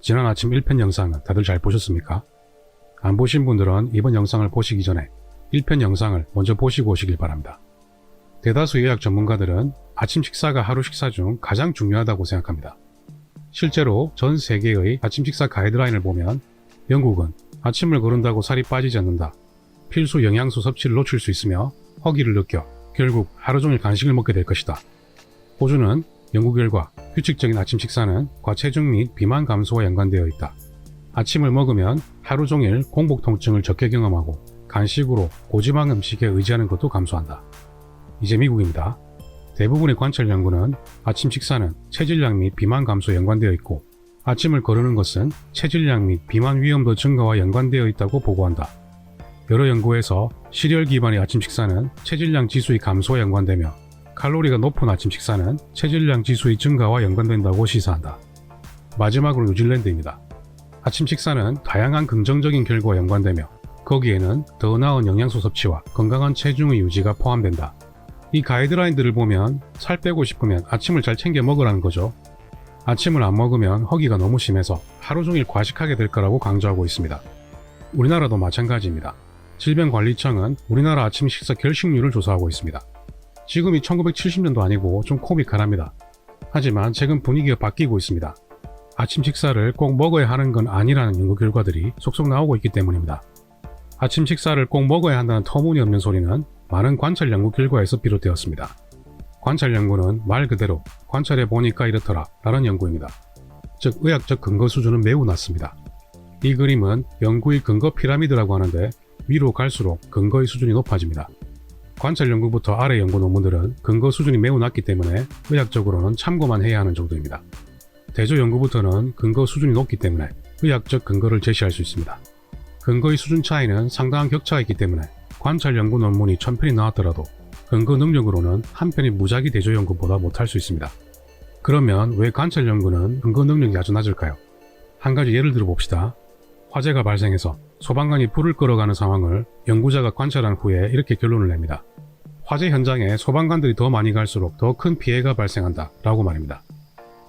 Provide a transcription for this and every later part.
지난 아침 1편 영상은 다들 잘 보셨습니까? 안 보신 분들은 이번 영상을 보시기 전에 1편 영상을 먼저 보시고 오시길 바랍니다. 대다수 의학 전문가들은 아침 식사가 하루 식사 중 가장 중요하다고 생각합니다. 실제로 전 세계의 아침 식사 가이드라인을 보면 영국은 아침을 거른다고 살이 빠지지 않는다, 필수 영양소 섭취를 놓칠 수 있으며 허기를 느껴 결국 하루 종일 간식을 먹게 될 것이다. 호주는 연구 결과 규칙적인 아침 식사는 과체중 및 비만 감소와 연관되어 있다. 아침을 먹으면 하루 종일 공복 통증을 적게 경험하고 간식으로 고지방 음식에 의지하는 것도 감소한다. 이제 미국입니다. 대부분의 관찰 연구는 아침 식사는 체질량 및 비만 감소에 연관되어 있고, 아침을 거르는 것은 체질량 및 비만 위험도 증가와 연관되어 있다고 보고한다. 여러 연구에서 시리얼 기반의 아침 식사는 체질량 지수의 감소와 연관되며, 칼로리가 높은 아침 식사는 체질량 지수의 증가와 연관된다고 시사한다. 마지막으로 뉴질랜드입니다. 아침 식사는 다양한 긍정적인 결과와 연관되며, 거기에는 더 나은 영양소 섭취와 건강한 체중의 유지가 포함된다. 이 가이드라인들을 보면 살 빼고 싶으면 아침을 잘 챙겨 먹으라는 거죠. 아침을 안 먹으면 허기가 너무 심해서 하루 종일 과식하게 될 거라고 강조하고 있습니다. 우리나라도 마찬가지입니다. 질병관리청은 우리나라 아침 식사 결식률을 조사하고 있습니다. 지금이 1970년도 아니고 좀 코믹하랍니다. 하지만 최근 분위기가 바뀌고 있습니다. 아침 식사를 꼭 먹어야 하는 건 아니라는 연구 결과들이 속속 나오고 있기 때문입니다. 아침 식사를 꼭 먹어야 한다는 터무니없는 소리는 많은 관찰 연구 결과에서 비롯되었습니다. 관찰 연구는 말 그대로 관찰해 보니까 이렇더라 라는 연구입니다. 즉 의학적 근거 수준은 매우 낮습니다. 이 그림은 연구의 근거 피라미드라고 하는데, 위로 갈수록 근거의 수준이 높아집니다. 관찰 연구부터 아래 연구 논문들은 근거 수준이 매우 낮기 때문에 의학적으로는 참고만 해야 하는 정도입니다. 대조 연구부터는 근거 수준이 높기 때문에 의학적 근거를 제시할 수 있습니다. 근거의 수준 차이는 상당한 격차가 있기 때문에 관찰 연구 논문이 1000편이 나왔더라도 근거 능력으로는 한 편의 무작위 대조 연구보다 못할 수 있습니다. 그러면 왜 관찰 연구는 근거 능력이 아주 낮을까요? 한 가지 예를 들어 봅시다. 화재가 발생해서 소방관이 불을 끌어가는 상황을 연구자가 관찰한 후에 이렇게 결론을 냅니다. 화재 현장에 소방관들이 더 많이 갈수록 더 큰 피해가 발생한다 라고 말입니다.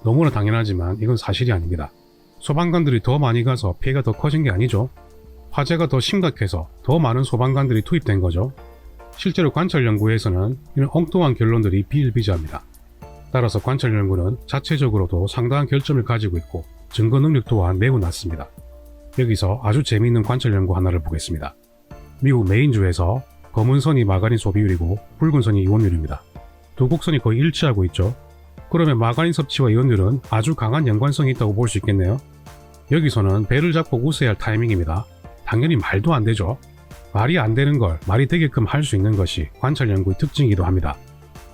너무나 당연하지만 이건 사실이 아닙니다. 소방관들이 더 많이 가서 피해가 더 커진 게 아니죠. 화재가 더 심각해서 더 많은 소방관들이 투입된 거죠. 실제로 관찰 연구에서는 이런 엉뚱한 결론들이 비일비재합니다. 따라서 관찰 연구는 자체적으로도 상당한 결점을 가지고 있고 증거 능력 또한 매우 낮습니다. 여기서 아주 재미있는 관찰 연구 하나를 보겠습니다. 미국 메인주에서 검은 선이 마가린 소비율이고 붉은 선이 이온율입니다. 두 곡선이 거의 일치하고 있죠. 그러면 마가린 섭취와 이온율은 아주 강한 연관성이 있다고 볼 수 있겠네요. 여기서는 배를 잡고 웃어야 할 타이밍입니다. 당연히 말도 안 되죠. 말이 안 되는 걸 말이 되게끔 할 수 있는 것이 관찰 연구의 특징이기도 합니다.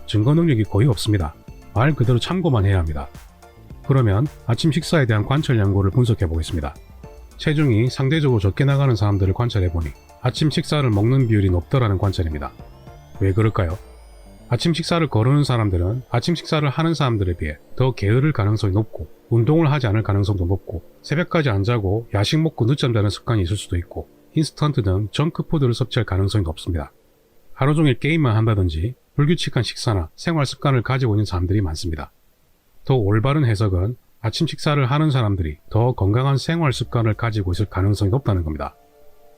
증거 능력이 거의 없습니다. 말 그대로 참고만 해야 합니다. 그러면 아침 식사에 대한 관찰 연구를 분석해 보겠습니다. 체중이 상대적으로 적게 나가는 사람들을 관찰해 보니 아침 식사를 먹는 비율이 높더라는 관찰입니다. 왜 그럴까요? 아침 식사를 거르는 사람들은 아침 식사를 하는 사람들에 비해 더 게으를 가능성이 높고, 운동을 하지 않을 가능성도 높고, 새벽까지 안 자고 야식 먹고 늦잠 자는 습관이 있을 수도 있고, 인스턴트 등 정크푸드를 섭취할 가능성이 높습니다. 하루 종일 게임만 한다든지 불규칙한 식사나 생활 습관을 가지고 있는 사람들이 많습니다. 더 올바른 해석은 아침 식사를 하는 사람들이 더 건강한 생활 습관을 가지고 있을 가능성이 높다는 겁니다.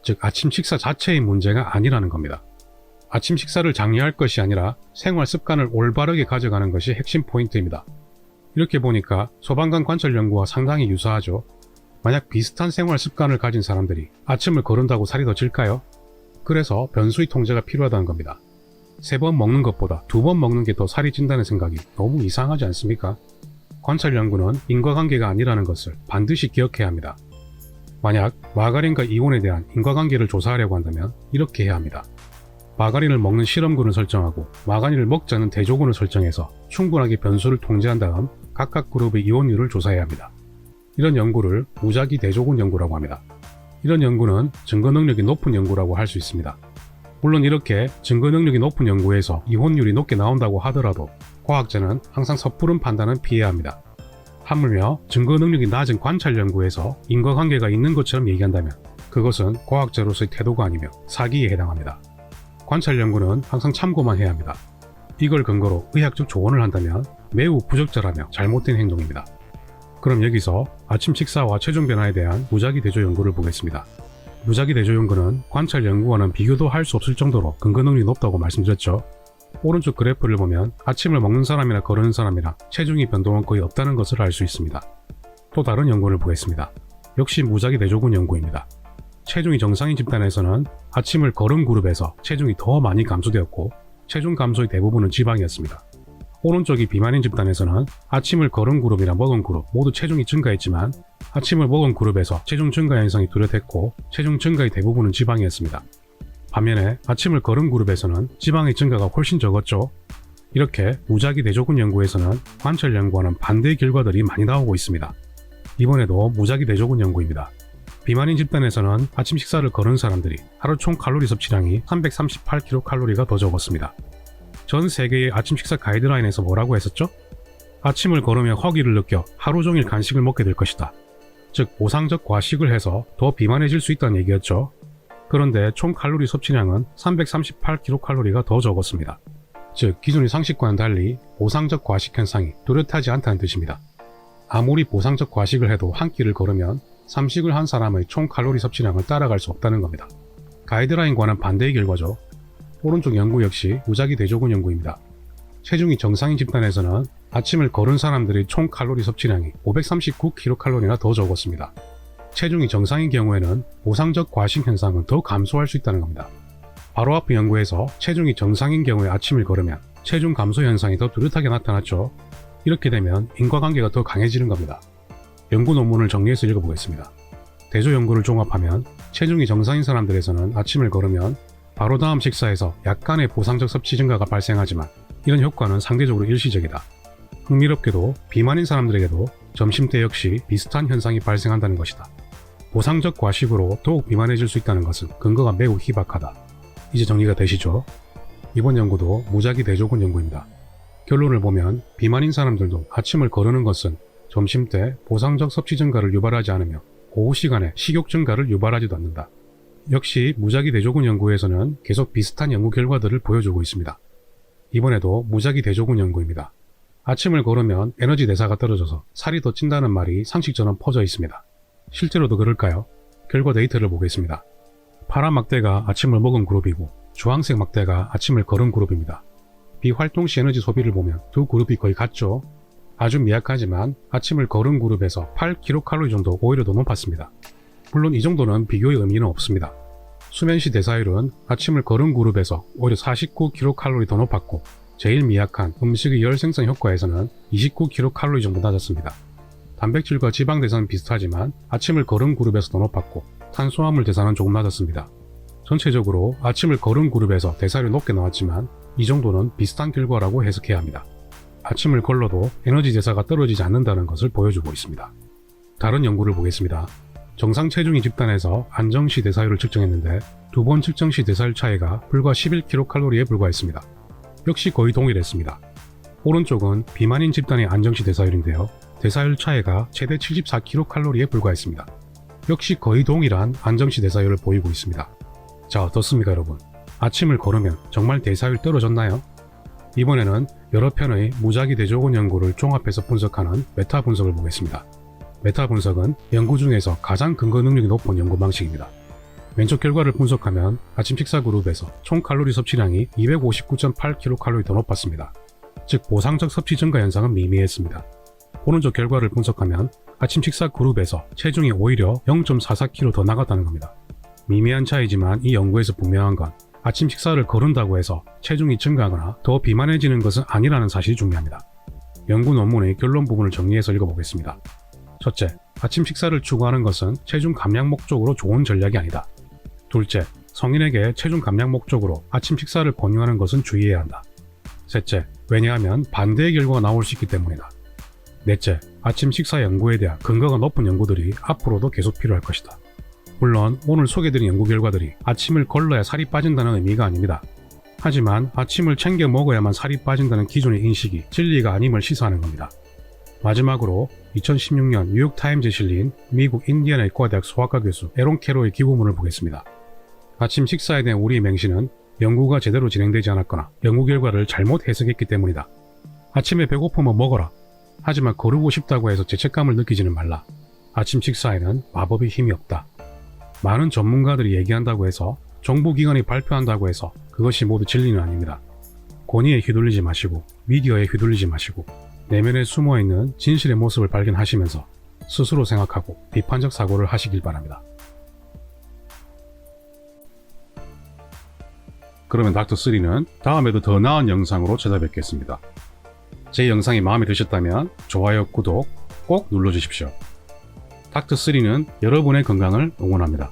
즉 아침 식사 자체의 문제가 아니라는 겁니다. 아침 식사를 장려할 것이 아니라 생활 습관을 올바르게 가져가는 것이 핵심 포인트입니다. 이렇게 보니까 소방관 관찰 연구와 상당히 유사하죠. 만약 비슷한 생활 습관을 가진 사람들이 아침을 거른다고 살이 더 찔까요? 그래서 변수의 통제가 필요하다는 겁니다. 3번 먹는 것보다 2번 먹는 게 더 살이 찐다는 생각이 너무 이상하지 않습니까? 관찰 연구는 인과관계가 아니라는 것을 반드시 기억해야 합니다. 만약 마가린과 이온에 대한 인과관계를 조사하려고 한다면 이렇게 해야 합니다. 마가린을 먹는 실험군을 설정하고 마가린을 먹지 않는 대조군을 설정해서 충분하게 변수를 통제한 다음 각각 그룹의 이온율을 조사해야 합니다. 이런 연구를 무작위 대조군 연구라고 합니다. 이런 연구는 증거 능력이 높은 연구라고 할 수 있습니다. 물론 이렇게 증거 능력이 높은 연구에서 이혼율이 높게 나온다고 하더라도 과학자는 항상 섣부른 판단은 피해야 합니다. 하물며 증거 능력이 낮은 관찰 연구에서 인과관계가 있는 것처럼 얘기한다면 그것은 과학자로서의 태도가 아니며 사기에 해당합니다. 관찰 연구는 항상 참고만 해야 합니다. 이걸 근거로 의학적 조언을 한다면 매우 부적절하며 잘못된 행동입니다. 그럼 여기서 아침 식사와 체중 변화에 대한 무작위 대조 연구를 보겠습니다. 무작위 대조 연구는 관찰 연구와는 비교도 할 수 없을 정도로 근거 능력이 높다고 말씀드렸죠. 오른쪽 그래프를 보면 아침을 먹는 사람이나 거르는 사람이랑 체중이 변동은 거의 없다는 것을 알 수 있습니다. 또 다른 연구를 보겠습니다. 역시 무작위 대조군 연구입니다. 체중이 정상인 집단에서는 아침을 걸은 그룹에서 체중이 더 많이 감소되었고 체중 감소의 대부분은 지방이었습니다. 오른쪽이 비만인 집단에서는 아침을 걸은 그룹이나 먹은 그룹 모두 체중이 증가했지만 아침을 먹은 그룹에서 체중 증가 현상이 뚜렷했고 체중 증가의 대부분은 지방이었습니다. 반면에 아침을 걸은 그룹에서는 지방의 증가가 훨씬 적었죠. 이렇게 무작위 대조군 연구에서는 관찰 연구와는 반대의 결과들이 많이 나오고 있습니다. 이번에도 무작위 대조군 연구입니다. 비만인 집단에서는 아침 식사를 거른 사람들이 하루 총 칼로리 섭취량이 338kcal가 더 적었습니다. 전 세계의 아침 식사 가이드라인에서 뭐라고 했었죠? 아침을 걸으며 허기를 느껴 하루 종일 간식을 먹게 될 것이다. 즉 보상적 과식을 해서 더 비만해질 수 있다는 얘기였죠. 그런데 총 칼로리 섭취량은 338kcal가 더 적었습니다. 즉 기존의 상식과는 달리 보상적 과식 현상이 뚜렷하지 않다는 뜻입니다. 아무리 보상적 과식을 해도 한 끼를 걸으면 삼식을 한 사람의 총 칼로리 섭취량을 따라갈 수 없다는 겁니다. 가이드라인과는 반대의 결과죠. 오른쪽 연구 역시 무작위 대조군 연구입니다. 체중이 정상인 집단에서는 아침을 걸은 사람들의 총 칼로리 섭취량이 539kcal나 더 적었습니다. 체중이 정상인 경우에는 보상적 과식 현상은 더 감소할 수 있다는 겁니다. 바로 앞의 연구에서 체중이 정상인 경우에 아침을 걸으면 체중 감소 현상이 더 뚜렷하게 나타났죠. 이렇게 되면 인과관계가 더 강해지는 겁니다. 연구 논문을 정리해서 읽어보겠습니다. 대조 연구를 종합하면 체중이 정상인 사람들에서는 아침을 걸으면 바로 다음 식사에서 약간의 보상적 섭취 증가가 발생하지만 이런 효과는 상대적으로 일시적이다. 흥미롭게도 비만인 사람들에게도 점심때 역시 비슷한 현상이 발생한다는 것이다. 보상적 과식으로 더욱 비만해질 수 있다는 것은 근거가 매우 희박하다. 이제 정리가 되시죠? 이번 연구도 무작위 대조군 연구입니다. 결론을 보면 비만인 사람들도 아침을 거르는 것은 점심때 보상적 섭취 증가를 유발하지 않으며 오후 시간에 식욕 증가를 유발하지도 않는다. 역시 무작위 대조군 연구에서는 계속 비슷한 연구 결과들을 보여주고 있습니다. 이번에도 무작위 대조군 연구입니다. 아침을 걸으면 에너지 대사가 떨어져서 살이 더 찐다는 말이 상식처럼 퍼져 있습니다. 실제로도 그럴까요? 결과 데이터를 보겠습니다. 파란 막대가 아침을 먹은 그룹이고 주황색 막대가 아침을 걸은 그룹입니다. 비활동 시 에너지 소비를 보면 두 그룹이 거의 같죠? 아주 미약하지만 아침을 걸은 그룹에서 8kcal 정도 오히려 더 높았습니다. 물론 이 정도는 비교의 의미는 없습니다. 수면시 대사율은 아침을 걸은 그룹에서 오히려 49kcal 더 높았고 제일 미약한 음식의 열 생산 효과에서는 29kcal 정도 낮았습니다. 단백질과 지방 대사는 비슷하지만 아침을 걸은 그룹에서 더 높았고 탄수화물 대사는 조금 낮았습니다. 전체적으로 아침을 걸은 그룹에서 대사율이 높게 나왔지만 이 정도는 비슷한 결과라고 해석해야 합니다. 아침을 걸러도 에너지 대사가 떨어지지 않는다는 것을 보여주고 있습니다. 다른 연구를 보겠습니다. 정상 체중인 집단에서 안정시 대사율을 측정했는데 두 번 측정 시 대사율 차이가 불과 11kcal에 불과했습니다. 역시 거의 동일했습니다. 오른쪽은 비만인 집단의 안정시 대사율인데요. 대사율 차이가 최대 74kcal에 불과했습니다. 역시 거의 동일한 안정시 대사율을 보이고 있습니다. 자, 어떻습니까 여러분? 아침을 걸으면 정말 대사율 떨어졌나요? 이번에는 여러 편의 무작위 대조군 연구를 종합해서 분석하는 메타 분석을 보겠습니다. 메타 분석은 연구 중에서 가장 근거 능력이 높은 연구 방식입니다. 왼쪽 결과를 분석하면 아침 식사 그룹에서 총 칼로리 섭취량이 259.8kcal 더 높았습니다. 즉 보상적 섭취 증가 현상은 미미했습니다. 오른쪽 결과를 분석하면 아침 식사 그룹에서 체중이 오히려 0.44kg 더 나갔다는 겁니다. 미미한 차이지만 이 연구에서 분명한 건 아침 식사를 거른다고 해서 체중이 증가하거나 더 비만해지는 것은 아니라는 사실이 중요합니다. 연구 논문의 결론 부분을 정리해서 읽어보겠습니다. 첫째, 아침 식사를 추구하는 것은 체중 감량 목적으로 좋은 전략이 아니다. 둘째, 성인에게 체중 감량 목적으로 아침 식사를 권유하는 것은 주의해야 한다. 셋째, 왜냐하면 반대의 결과가 나올 수 있기 때문이다. 넷째, 아침 식사 연구에 대한 근거가 높은 연구들이 앞으로도 계속 필요할 것이다. 물론 오늘 소개드린 연구 결과들이 아침을 걸러야 살이 빠진다는 의미가 아닙니다. 하지만 아침을 챙겨 먹어야만 살이 빠진다는 기존의 인식이 진리가 아님을 시사하는 겁니다. 마지막으로 2016년 뉴욕타임즈에 실린 미국 인디애나 의과대학 소아과 교수 에론 캐로의 기고문을 보겠습니다. 아침 식사에 대한 우리의 맹신은 연구가 제대로 진행되지 않았거나 연구 결과를 잘못 해석했기 때문이다. 아침에 배고프면 먹어라. 하지만 거르고 싶다고 해서 죄책감을 느끼지는 말라. 아침 식사에는 마법의 힘이 없다. 많은 전문가들이 얘기한다고 해서 정보기관이 발표한다고 해서 그것이 모두 진리는 아닙니다. 권위에 휘둘리지 마시고 미디어에 휘둘리지 마시고 내면에 숨어있는 진실의 모습을 발견하시면서 스스로 생각하고 비판적 사고를 하시길 바랍니다. 그러면 닥터3는 다음에도 더 나은 영상으로 찾아뵙겠습니다. 제 영상이 마음에 드셨다면 좋아요, 구독 꼭 눌러주십시오. 닥터3는 여러분의 건강을 응원합니다.